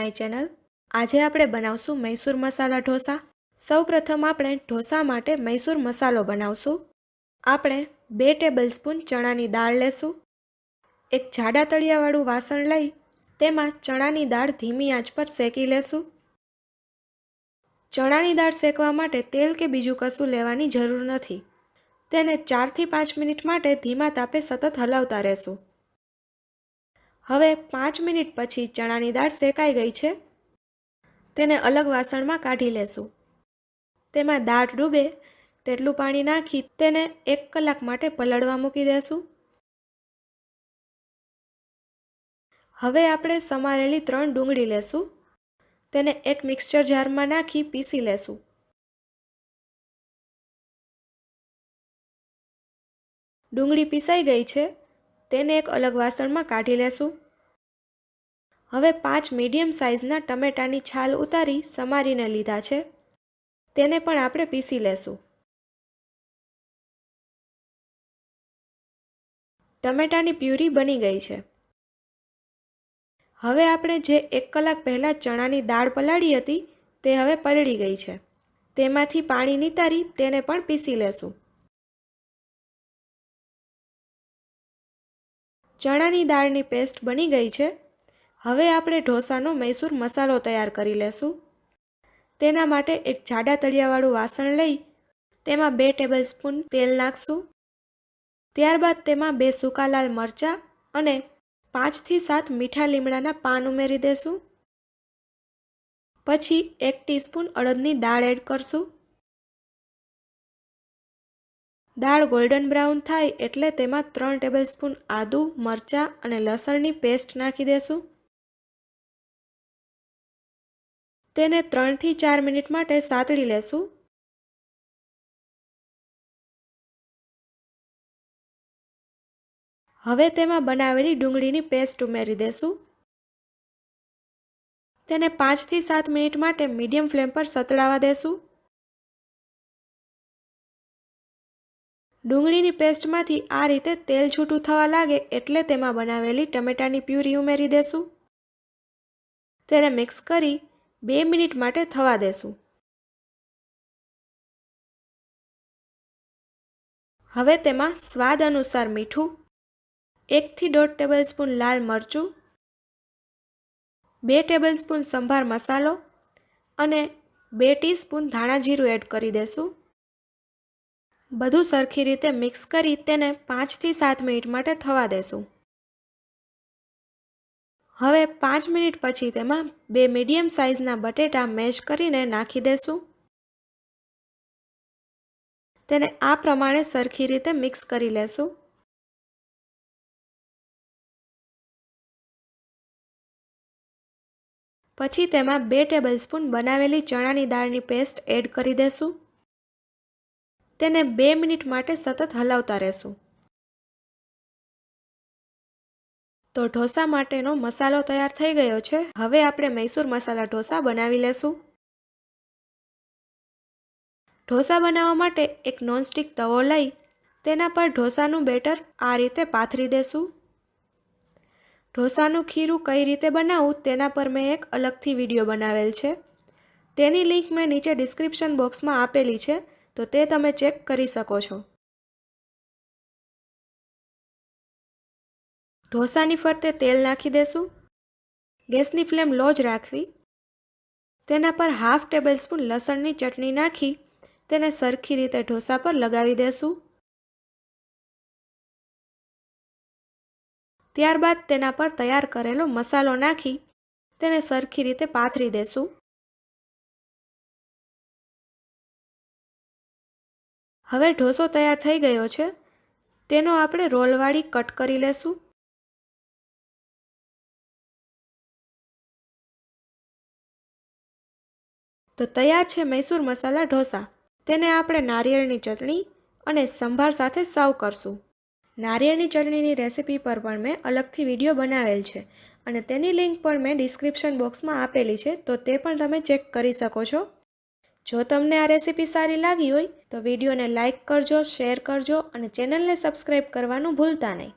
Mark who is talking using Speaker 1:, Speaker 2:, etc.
Speaker 1: My channel. આજે આપણે બનાવશું મૈસૂર મસાલા ઢોસા। સૌપ્રથમ આપણે ઢોસા માટે મૈસૂર મસાલો બનાવશું। આપણે 2 ટેબલસ્પૂન ચણાની દાળ લેશું। એક જાડા તળિયાવાળું વાસણ લઈ તેમાં ચણાની દાળ ધીમી આંચ પર શેકી લેશું। ચણાની દાળ શેકવા માટે તેલ કે બીજું કશું લેવાની જરૂર નથી। તેને 4 થી 5 મિનિટ માટે ધીમા તાપે સતત હલાવતા રહેશું। હવે 5 મિનિટ પછી ચણાની દાળ શેકાઈ ગઈ છે। તેને અલગ વાસણમાં કાઢી લેશું। તેમાં દાળ ડૂબે તેટલું પાણી નાખી તેને 1 કલાક માટે પલળવા મૂકી દેશું। હવે આપણે સમારેલી 3 ડુંગળી લેશું। તેને એક મિક્સચર જારમાં નાખી પીસી લેશું। ડુંગળી પીસાઈ ગઈ છે। તેને એક અલગ વાસણમાં કાઢી લેશું। હવે 5 મીડિયમ સાઇઝના ટમેટાની છાલ ઉતારી સમારીને લીધા છે। તેને પણ આપણે પીસી લેશું। ટમેટાની પ્યુરી બની ગઈ છે। હવે આપણે જે 1 કલાક પહેલાં ચણાની દાળ પલાળી હતી તે હવે પલળી ગઈ છે। તેમાંથી પાણી નિતારી તેને પણ પીસી લેશું। ચણાની દાળની પેસ્ટ બની ગઈ છે। હવે આપણે ઢોસાનો મૈસૂર મસાલો તૈયાર કરી લેશું। તેના માટે એક જાડા તળિયાવાળું વાસણ લઈ તેમાં 2 ટેબલસ્પૂન તેલ નાખશું। ત્યારબાદ તેમાં 2 સૂકા લાલ મરચાં અને 5 થી 7 મીઠા લીમડાના પાન ઉમેરી દેશું। પછી 1 ટીસ્પૂન અડદની દાળ એડ કરશું। દાળ ગોલ્ડન બ્રાઉન થાય એટલે તેમાં 3 ટેબલસ્પૂન આદુ, મરચાં અને લસણની પેસ્ટ નાખી દેશું। તેને 3 થી 4 મિનિટ માટે સાતળી લેશું। હવે તેમાં બનાવેલી ડુંગળીની પેસ્ટ ઉમેરી દેશું। તેને 5 થી 7 મિનિટ માટે મીડિયમ ફ્લેમ પર સતળાવા દેશું। ડુંગળીની પેસ્ટમાંથી આ રીતે તેલ છૂટું થવા લાગે એટલે તેમાં બનાવેલી ટમેટાની પ્યુરી ઉમેરી દેશું। તેને મિક્સ કરી 2 મિનિટ માટે થવા દેશું। હવે તેમાં સ્વાદ અનુસાર મીઠું, 1 થી 1.5 ટેબલસ્પૂન લાલ મરચું, 2 ટેબલસ્પૂન સંભાર મસાલો અને 2 ટીસ્પૂન ધાણા જીરું એડ કરી દેશું। બધું સરખી રીતે મિક્સ કરી તેને 5 થી 7 મિનિટ માટે થવા દેશું। હવે 5 મિનિટ પછી તેમાં 2 મીડિયમ સાઇઝના બટેટા મેશ કરીને નાખી દેશું। તેને આ પ્રમાણે સરખી રીતે મિક્સ કરી લેશું। પછી તેમાં 2 ટેબલસ્પૂન બનાવેલી ચણાની દાળની પેસ્ટ એડ કરી દેશું। તેને 2 મિનિટ માટે સતત હલાવતા રહેશું। તો ઢોસા માટેનો મસાલો તૈયાર થઈ ગયો છે। હવે આપણે મૈસૂર મસાલા ઢોસા બનાવી લેશું। ઢોસા બનાવવા માટે એક નોનસ્ટિક તવો લઈ તેના પર ઢોસાનું બેટર આ રીતે પાથરી દેશું। ઢોસાનું ખીરું કઈ રીતે બનાવવું તેના પર મેં એક અલગથી વિડીયો બનાવેલ છે। તેની લિંક મેં નીચે ડિસ્ક્રિપ્શન બોક્સમાં આપેલી છે, તો તે તમે ચેક કરી શકો છો। ઢોસાની ફરતે તેલ નાખી દેશું। ગેસની ફ્લેમ લો જ રાખવી। તેના પર હાફ ટેબલસ્પૂન લસણની ચટણી નાખી તેને સરખી રીતે ઢોસા પર લગાવી દેશું। ત્યારબાદ તેના પર તૈયાર કરેલો મસાલો નાખી તેને સરખી રીતે પાથરી દેશું। હવે ઢોસો તૈયાર થઈ ગયો છે। તેનો આપણે રોલવાળી કટ કરી લેશું। તો તૈયાર છે મૈસૂર મસાલા ઢોસા। તેને આપણે નારિયેળની ચટણી અને સંભાર સાથે સર્વ કરશું। નારિયેળની ચટણીની રેસિપી પર પણ મેં અલગથી વિડીયો બનાવેલ છે અને તેની લિંક પણ મેં ડિસ્ક્રિપ્શન બોક્સમાં આપેલી છે, તો તે પણ તમે ચેક કરી શકો છો। જો તમને આ રેસિપી સારી લાગી હોય તો વિડીયોને લાઇક કરજો, શેર કરજો અને ચેનલને સબસ્ક્રાઈબ કરવાનું ભૂલતા નહીં।